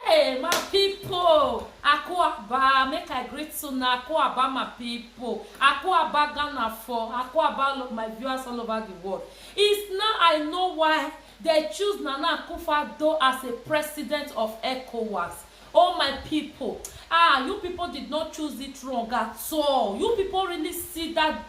Hey, my people, Akuaba, make I greet soon. Akuaba, my people, Akuaba Ghana for Akuaba, my viewers all over the world. It's now I know why they choose Nana Akufo-Addo as a president of ECOWAS. Oh, my people, you people did not choose it wrong at all. You people really see that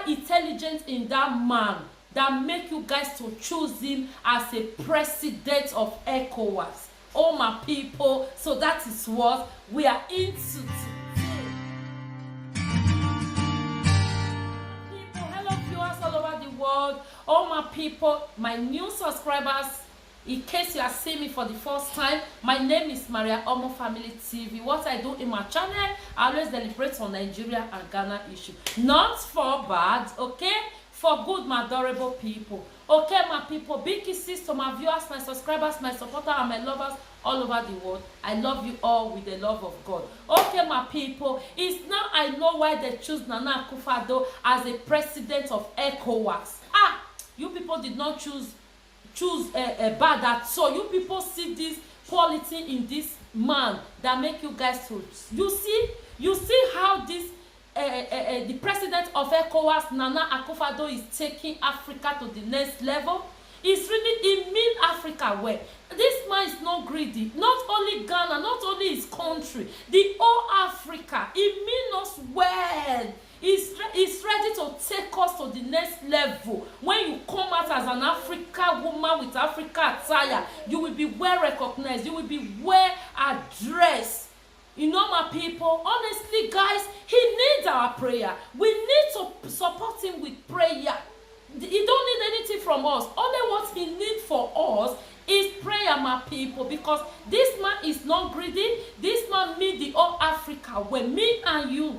intelligence in that man that make you guys to choose him as a president of ECOWAS. Oh, my people, so that is what we are into today. People, hello viewers all over the world. Oh, my people, my new subscribers, in case you are seeing me for the first time, my name is Maria Omo Family TV. What I do in my channel, I always deliberate on Nigeria and Ghana issue. Not for bad, okay? For good, my adorable people. Okay, my people, big kisses to my viewers, my subscribers, my supporters, and my lovers all over the world. I love you all with the love of God. Okay, my people, it's now I know why they choose Nana Akufo-Addo as a president of ECOWAS. You people did not choose a bad at so you people see this quality in this man that make you guys to you see how this the president of ECOWAS, Nana Akufo-Addo, is taking Africa to the next level. It's really, it mean Africa well. This man is not greedy. Not only Ghana, not only his country, the whole Africa. It mean us well. He's ready to take us to the next level. When you come out as an African woman with Africa attire, you will be well recognized. You will be well addressed. You know, my people, honestly, guys, he needs our prayer. We need to support him with prayer. He don't need anything from us. Only what he needs for us is prayer, my people, because this man is not greedy. This man means the whole Africa where me and you,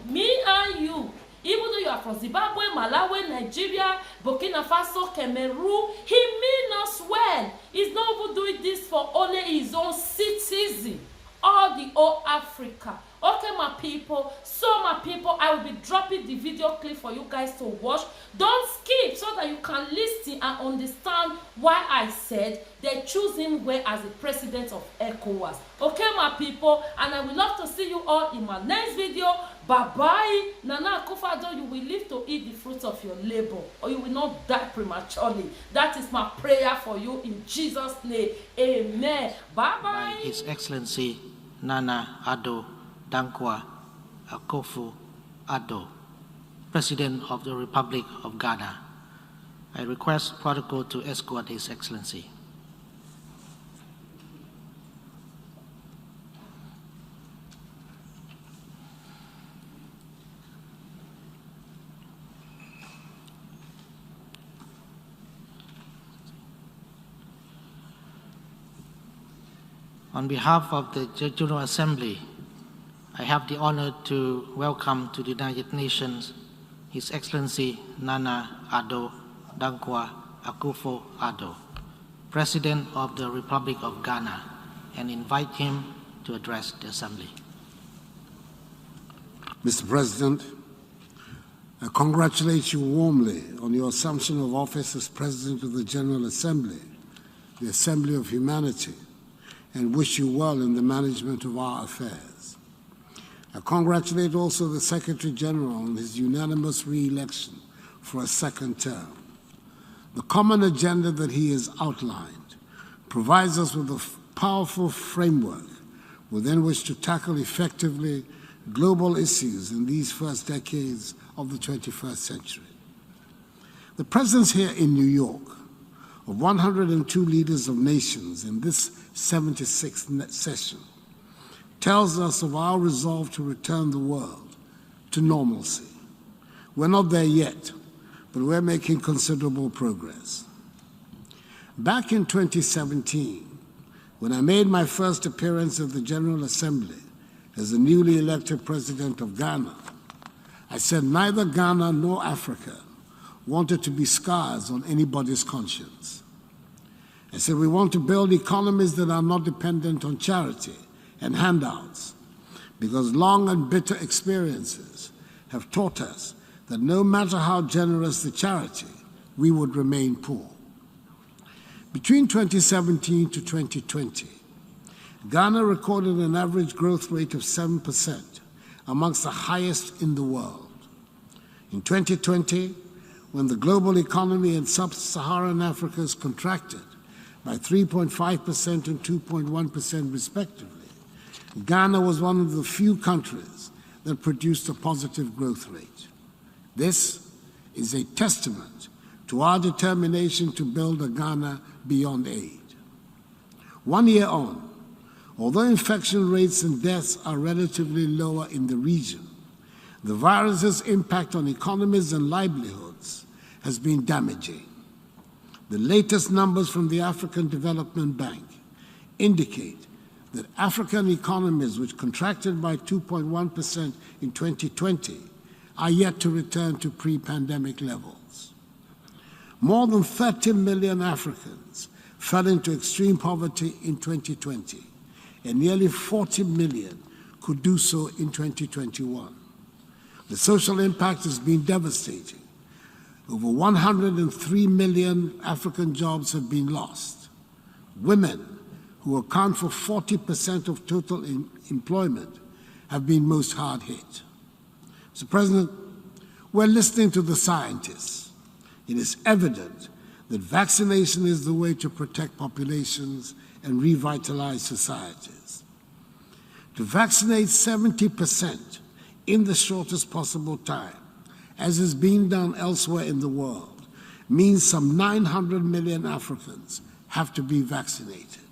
even though you are from Zimbabwe, Malawi, Nigeria, Burkina Faso, Cameroon, he means us well. He's not even doing this for only his own citizens, all the whole Africa. Okay, my people, so my people, I will be dropping the video clip for you guys to watch. Don't skip so that you can listen and understand why I said they choose him well as the president of ECOWAS. Okay, my people, and I would love to see you all in my next video. Bye-bye. Nana Akufo-Addo, you will live to eat the fruits of your labor, or you will not die prematurely. That is my prayer for you in Jesus' name. Amen. Bye-bye. His Excellency Nana Addo Dankwa Akufo-Addo, President of the Republic of Ghana. I request protocol to escort His Excellency. On behalf of the General Assembly, I have the honor to welcome to the United Nations His Excellency Nana Addo Dankwa Akufo-Addo, President of the Republic of Ghana, and invite him to address the Assembly. Mr. President, I congratulate you warmly on your assumption of office as President of the General Assembly, the Assembly of Humanity, and wish you well in the management of our affairs. I congratulate also the Secretary General on his unanimous re-election for a second term. The common agenda that he has outlined provides us with a powerful framework within which to tackle effectively global issues in these first decades of the 21st century. The presence here in New York of 102 leaders of nations in this 76th session tells us of our resolve to return the world to normalcy. We're not there yet, but we're making considerable progress. Back in 2017, when I made my first appearance at the General Assembly as the newly elected President of Ghana, I said neither Ghana nor Africa wanted to be scars on anybody's conscience. I said we want to build economies that are not dependent on charity and handouts, because long and bitter experiences have taught us that no matter how generous the charity, we would remain poor. Between 2017 to 2020, Ghana recorded an average growth rate of 7%, amongst the highest in the world. In 2020, when the global economy in sub-Saharan Africa has contracted by 3.5% and 2.1% respectively, Ghana was one of the few countries that produced a positive growth rate. This is a testament to our determination to build a Ghana beyond aid. 1 year on, although infection rates and deaths are relatively lower in the region, the virus's impact on economies and livelihoods has been damaging. The latest numbers from the African Development Bank indicate that African economies, which contracted by 2.1% in 2020, are yet to return to pre-pandemic levels. More than 30 million Africans fell into extreme poverty in 2020, and nearly 40 million could do so in 2021. The social impact has been devastating. Over 103 million African jobs have been lost. Women, who account for 40% of total employment, have been most hard hit. Mr. President, we're listening to the scientists. It is evident that vaccination is the way to protect populations and revitalize societies. To vaccinate 70% in the shortest possible time, as is being done elsewhere in the world, means some 900 million Africans have to be vaccinated.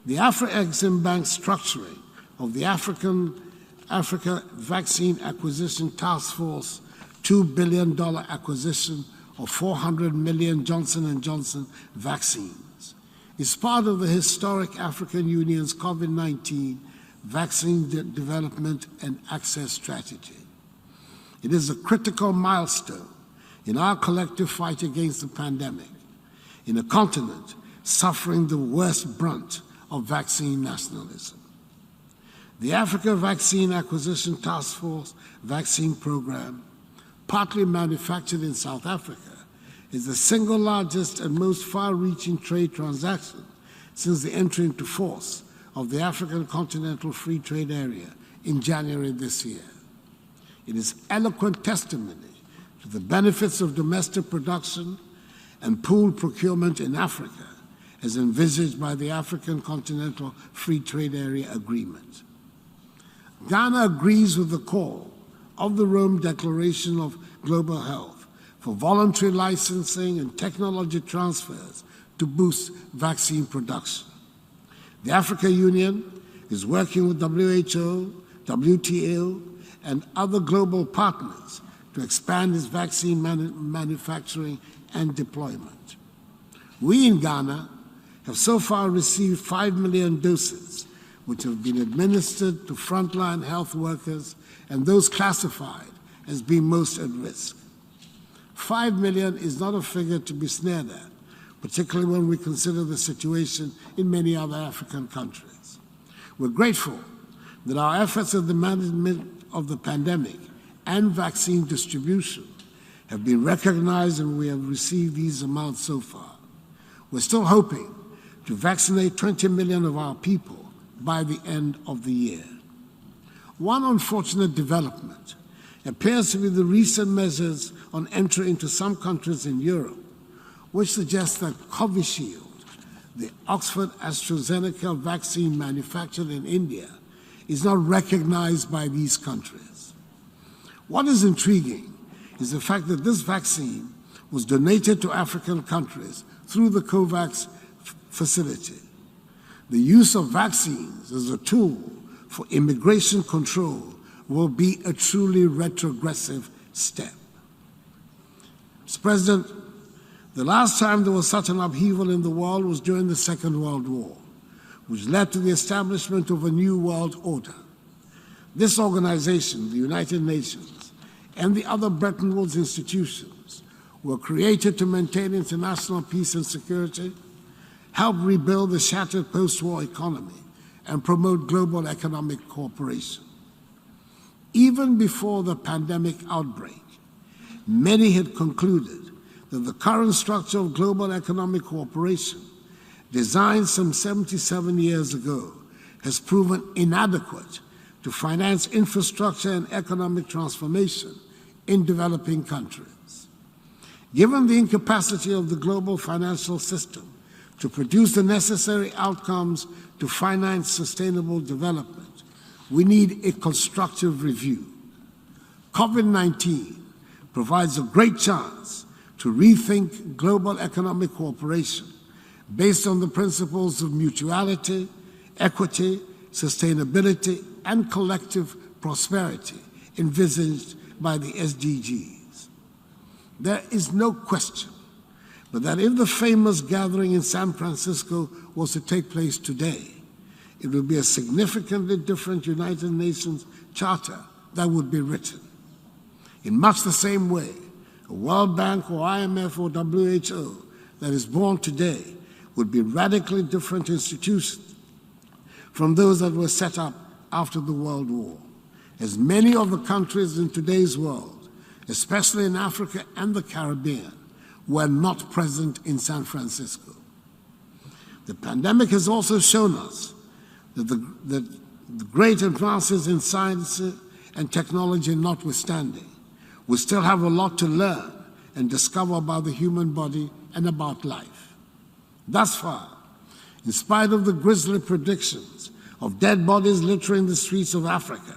The Afro-Exim Bank structuring of the Africa Vaccine Acquisition Task Force $2 billion acquisition of 400 million Johnson & Johnson vaccines is part of the historic African Union's COVID-19 vaccine development and access strategy. It is a critical milestone in our collective fight against the pandemic, in a continent suffering the worst brunt of vaccine nationalism. The Africa Vaccine Acquisition Task Force vaccine program, partly manufactured in South Africa, is the single largest and most far-reaching trade transaction since the entry into force of the African Continental Free Trade Area in January this year. It is eloquent testimony to the benefits of domestic production and pooled procurement in Africa, as envisaged by the African Continental Free Trade Area Agreement. Ghana agrees with the call of the Rome Declaration of Global Health for voluntary licensing and technology transfers to boost vaccine production. The African Union is working with WHO, WTO, and other global partners to expand its vaccine manufacturing and deployment. We in Ghana have so far received 5 million doses, which have been administered to frontline health workers and those classified as being most at risk. 5 million is not a figure to be sneered at, particularly when we consider the situation in many other African countries. We're grateful that our efforts at the management of the pandemic and vaccine distribution have been recognized, and we have received these amounts so far. We're still hoping to vaccinate 20 million of our people by the end of the year. One unfortunate development appears to be the recent measures on entry into some countries in Europe, which suggests that Covishield, the Oxford AstraZeneca vaccine manufactured in India, is not recognized by these countries. What is intriguing is the fact that this vaccine was donated to African countries through the COVAX facility. The use of vaccines as a tool for immigration control will be a truly retrogressive step. Mr. President, the last time there was such an upheaval in the world was during the Second World War, which led to the establishment of a new world order. This organization, the United Nations, and the other Bretton Woods institutions were created to maintain international peace and security, help rebuild the shattered post-war economy, and promote global economic cooperation. Even before the pandemic outbreak, many had concluded that the current structure of global economic cooperation designed some 77 years ago, has proven inadequate to finance infrastructure and economic transformation in developing countries. Given the incapacity of the global financial system to produce the necessary outcomes to finance sustainable development, we need a constructive review. COVID-19 provides a great chance to rethink global economic cooperation based on the principles of mutuality, equity, sustainability, and collective prosperity envisaged by the SDGs. There is no question but that if the famous gathering in San Francisco was to take place today, it would be a significantly different United Nations Charter that would be written. In much the same way, a World Bank or IMF or WHO that is born today would be radically different institutions from those that were set up after the World War, as many of the countries in today's world, especially in Africa and the Caribbean, were not present in San Francisco. The pandemic has also shown us that the great advances in science and technology notwithstanding, we still have a lot to learn and discover about the human body and about life. Thus far, in spite of the grisly predictions of dead bodies littering the streets of Africa,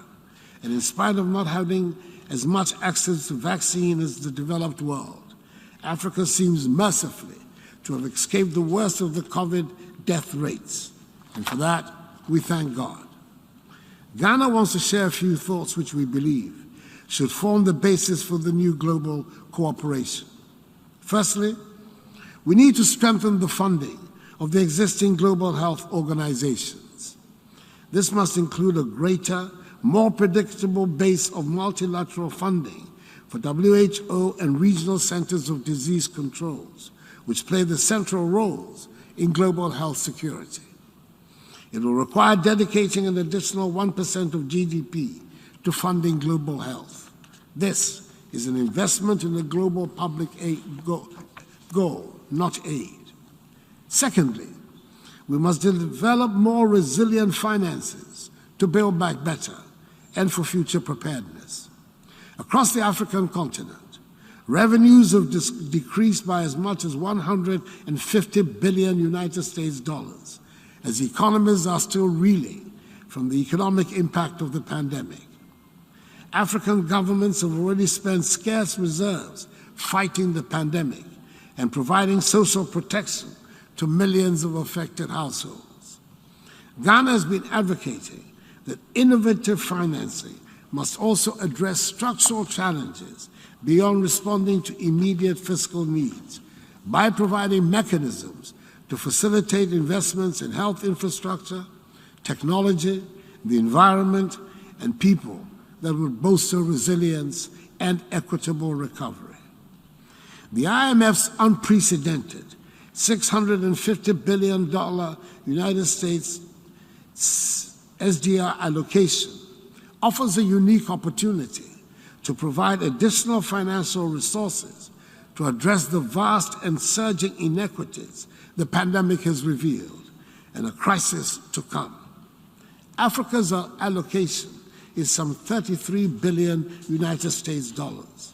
and in spite of not having as much access to vaccine as the developed world, Africa seems mercifully to have escaped the worst of the COVID death rates. And for that, we thank God. Ghana wants to share a few thoughts which we believe should form the basis for the new global cooperation. Firstly, we need to strengthen the funding of the existing global health organizations. This must include a greater, more predictable base of multilateral funding for WHO and regional centers of disease controls, which play the central roles in global health security. It will require dedicating an additional 1% of GDP to funding global health. This is an investment in the global public aid goal, not aid. Secondly, we must develop more resilient finances to build back better and for future preparedness. Across the African continent, revenues have decreased by as much as 150 billion United States dollars, as economies are still reeling from the economic impact of the pandemic. African governments have already spent scarce reserves fighting the pandemic and providing social protection to millions of affected households. Ghana has been advocating that innovative financing must also address structural challenges beyond responding to immediate fiscal needs by providing mechanisms to facilitate investments in health infrastructure, technology, the environment, and people that would bolster resilience and equitable recovery. The IMF's unprecedented $650 billion United States SDR allocation offers a unique opportunity to provide additional financial resources to address the vast and surging inequities the pandemic has revealed and a crisis to come. Africa's allocation is some 33 billion United States dollars.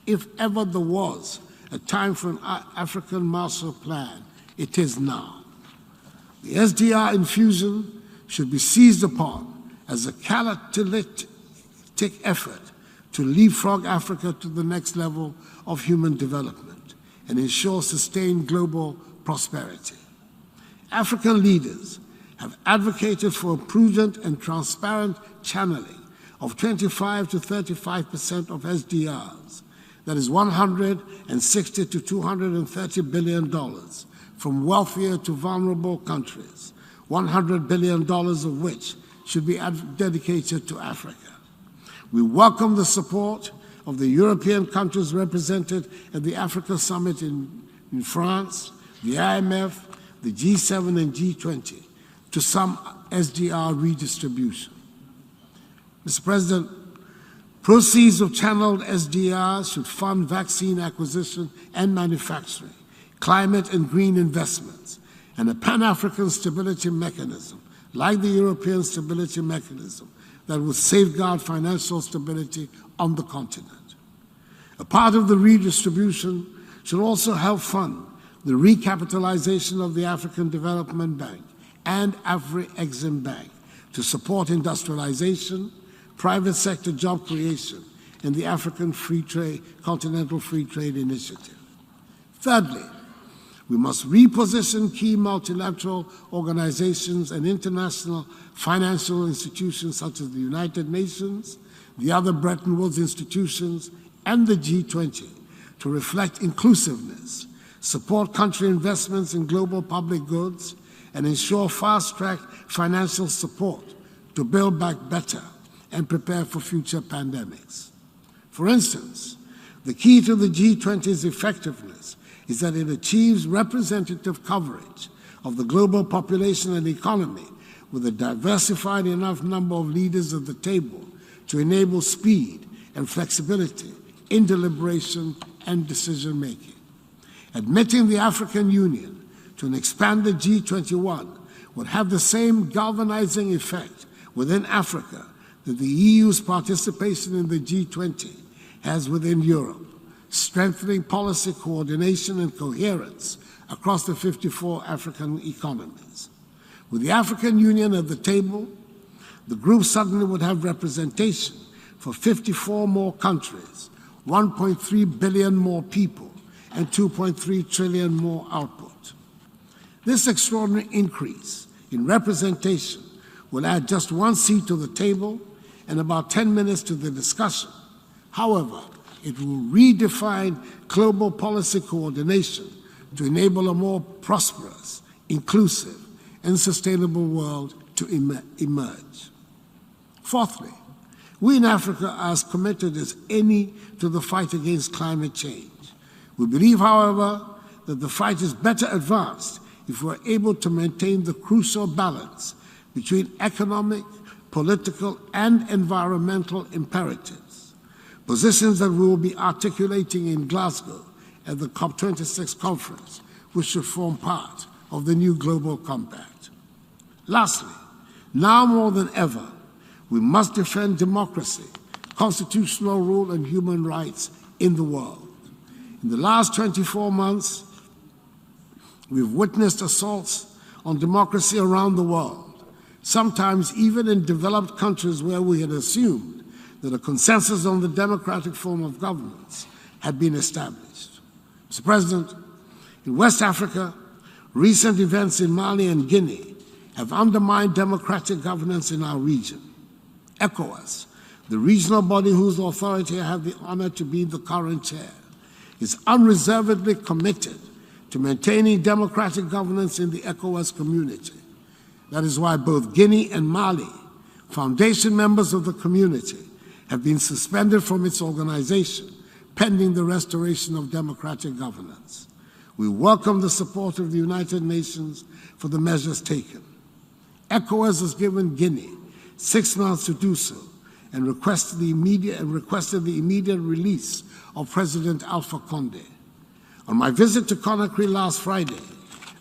If ever there was a time for an African Marshall Plan, it is now. The SDR infusion should be seized upon as a catalytic effort to leapfrog Africa to the next level of human development and ensure sustained global prosperity. African leaders have advocated for a prudent and transparent channeling of 25 to 35% of SDRs, that is $160 to $230 billion, from wealthier to vulnerable countries, $100 billion of which should be dedicated to Africa. We welcome the support of the European countries represented at the Africa Summit in France, the IMF, the G7 and G20 to some SDR redistribution. Mr. President, proceeds of channeled SDRs should fund vaccine acquisition and manufacturing, climate and green investments, and a Pan-African stability mechanism, like the European Stability Mechanism, that will safeguard financial stability on the continent. A part of the redistribution should also help fund the recapitalization of the African Development Bank and Afri-Exim Bank to support industrialization, private sector job creation, and the African Continental Free Trade Initiative. Thirdly, we must reposition key multilateral organizations and international financial institutions such as the United Nations, the other Bretton Woods institutions, and the G20 to reflect inclusiveness, support country investments in global public goods, and ensure fast-track financial support to build back better and prepare for future pandemics. For instance, the key to the G20's effectiveness is that it achieves representative coverage of the global population and economy with a diversified enough number of leaders at the table to enable speed and flexibility in deliberation and decision-making. Admitting the African Union to an expanded G21 would have the same galvanizing effect within Africa that the EU's participation in the G20 has within Europe, strengthening policy coordination and coherence across the 54 African economies. With the African Union at the table, the group suddenly would have representation for 54 more countries, 1.3 billion more people, and 2.3 trillion more output. This extraordinary increase in representation will add just one seat to the table and about 10 minutes to the discussion. However, it will redefine global policy coordination to enable a more prosperous, inclusive, and sustainable world to emerge. Fourthly, we in Africa are as committed as any to the fight against climate change. We believe, however, that the fight is better advanced if we're able to maintain the crucial balance between economic, political, and environmental imperatives, positions that we will be articulating in Glasgow at the COP26 conference, which should form part of the new global compact. Lastly, now more than ever, we must defend democracy, constitutional rule, and human rights in the world. In the last 24 months, we've witnessed assaults on democracy around the world, sometimes even in developed countries where we had assumed that a consensus on the democratic form of governance had been established. Mr. President, in West Africa, recent events in Mali and Guinea have undermined democratic governance in our region. ECOWAS, the regional body whose authority I have the honor to be the current chair, is unreservedly committed to maintaining democratic governance in the ECOWAS community. That is why both Guinea and Mali, foundation members of the community, have been suspended from its organization pending the restoration of democratic governance. We welcome the support of the United Nations for the measures taken. ECOWAS has given Guinea 6 months to do so and requested the immediate release of President Alpha Condé. On my visit to Conakry last Friday,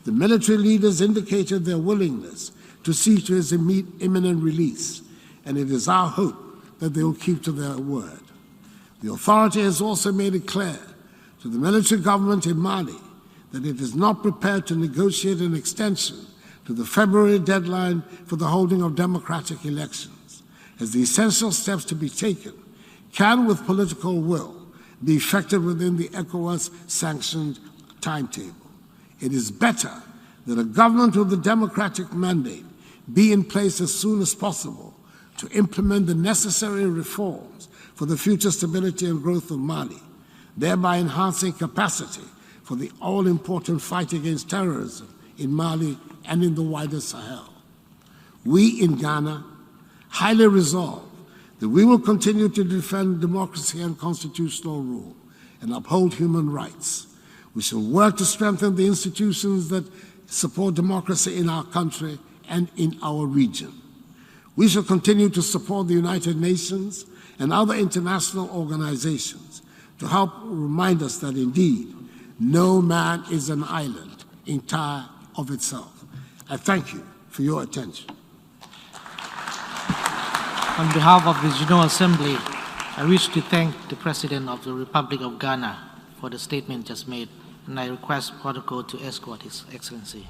the military leaders indicated their willingness to see to his imminent release, and it is our hope that they will keep to their word. The authority has also made it clear to the military government in Mali that it is not prepared to negotiate an extension to the February deadline for the holding of democratic elections, as the essential steps to be taken can, with political will, be effected within the ECOWAS-sanctioned timetable. It is better that a government with a democratic mandate be in place as soon as possible to implement the necessary reforms for the future stability and growth of Mali, thereby enhancing capacity for the all-important fight against terrorism in Mali and in the wider Sahel. We in Ghana highly resolve that we will continue to defend democracy and constitutional rule and uphold human rights. We shall work to strengthen the institutions that support democracy in our country and in our region. We shall continue to support the United Nations and other international organizations to help remind us that indeed no man is an island, entire of itself. I thank you for your attention. On behalf of the General Assembly, I wish to thank the President of the Republic of Ghana for the statement just made, and I request protocol to escort His Excellency.